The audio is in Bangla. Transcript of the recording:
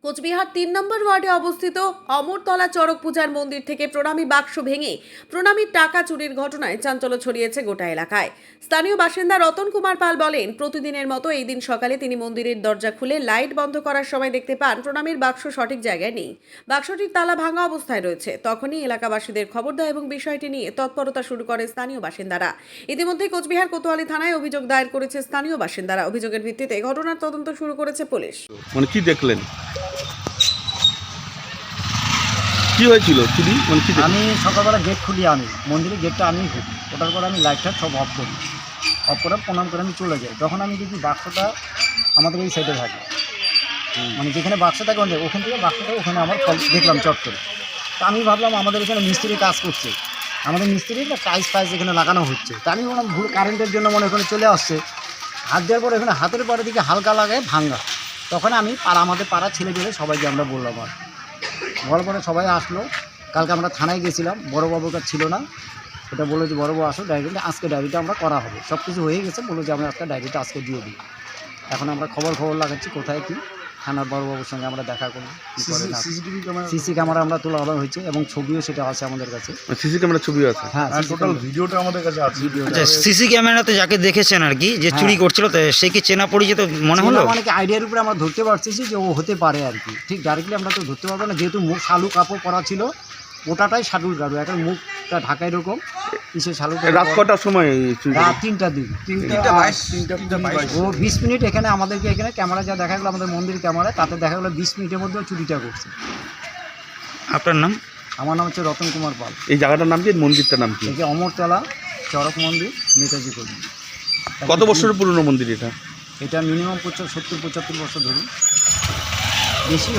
কোচবিহার ৩ নম্বর ওয়ার্ডে অবস্থিত অমরতলা চড়ক পূজার মন্দির থেকে প্রণামী বাক্স ভেঙে প্রণামীর টাকা চুরির ঘটনায় চাঞ্চল্য ছড়িয়েছে গোটা এলাকায়। স্থানীয় বাসিন্দা রতন কুমার পাল বলেন, প্রতিদিনের মতো এই দিন সকালে তিনি মন্দিরের দরজা খুলে লাইট বন্ধ করার সময় দেখতে পান প্রণামীর বাক্স সঠিক জায়গায় নেই। বাক্সটির তালা ভাঙা অবস্থায় রয়েছে। তখনই এলাকাবাসীদের খবর দেয় এবং বিষয়টি নিয়ে তৎপরতা শুরু করে স্থানীয় বাসিন্দারা। ইতিমধ্যে কোচবিহার কোতোয়ালি থানায় অভিযোগ দায়ের করেছে স্থানীয় বাসিন্দারা। অভিযোগের ভিত্তিতে ঘটনার তদন্ত শুরু করেছে পুলিশ। মানে কি দেখলেন, কি হয়েছিল চুরি? মানে কি আমি সকালবেলা গেট খুলি, আমি মন্দিরের গেটটা আমি খুলি, ওটার পরে আমি লাইটটা সব অফ করি, অফ করে প্রণাম করে আমি চলে যাই। যখন আমি দেখি বাক্সটা আমাদের এই সাইডে থাকে, মানে যেখানে বাক্স থাকে ওখান থেকে বাক্সটা ওখানে আমার দেখলাম চট করে। তা আমি ভাবলাম আমাদের এখানে মিস্ত্রি কাজ করছে, আমাদের মিস্ত্রির টাইলস ফাইলস এখানে লাগানো হচ্ছে। তা আমি বললাম ভুল কারেন্টের জন্য মনে এখানে চলে আসছে। হাত দেওয়ার পর এখানে হাতের পরে দিকে হালকা লাগায় ভাঙ্গা। তখন আমি আমাদের পাড়ার ছেলেপেলে সবাইকে আমরা বললাম, আর বলার পরে সবাই আসলো। কালকে আমরা থানায় গেছিলাম, বড়োবাবুর কাছে ছিল না, ওটা বললো যে বড়োবাবু আসো, ডায়েরিটা আজকে ডায়েরিটা আমরা করা হবে, সব কিছু হয়ে গেছে, বললো যে আমরা একটা ডায়েরিটা আজকে দিয়ে দিই। এখন আমরা খবর লাগাচ্ছি কোথায় কী। থানার বড়োবাবুর সঙ্গে আমরা দেখা করবো, সিসি ক্যামেরা আমরা তোলা হয়েছে এবং ছবিও সেটা আছে আমাদের কাছে। সিসি ক্যামেরা ছবিও আছে? হ্যাঁ, টোটাল ভিডিওটা আমাদের কাছে আছে। সিসি ক্যামেরাতে যাকে দেখেছেন আর কি, যে চুরি করছিল, তো সে কি চেনা পরিচিত মনে হলো? অনেক আইডিয়ার উপরে আমরা ধরতে পারছি যে ও হতে পারে আর কি। ঠিক ডাইরেক্টলি আমরা তো ধরতে পারবো না, যেহেতু মুখ শালু কাপড় পরা ছিল, ওটাটাই শালুর গাড়ু, এখন মুখটা ঢাকায় এরকম কিসে শালু। রাত কটার সময়? রাত 3টার দিকে, 3:22 ও 20 মিনিট এখানে আমাদেরকে এখানে ক্যামেরা যা দেখা গেলো আমাদের মন্দির ক্যামেরা, তাতে দেখা গেলো 20 মিনিটের মধ্যে চুরিটা করছে। আপনার নাম? আমার নাম হচ্ছে রতন কুমার পাল। এই জায়গাটার নাম কি, মন্দিরটার নাম কি? এই যে অমরতলা চড়ক মন্দির, নেতাজি কর্মী। কত বছরের পুরনো মন্দির এটা? এটা মিনিমাম 70-75 বছর ধরুন, বেশি।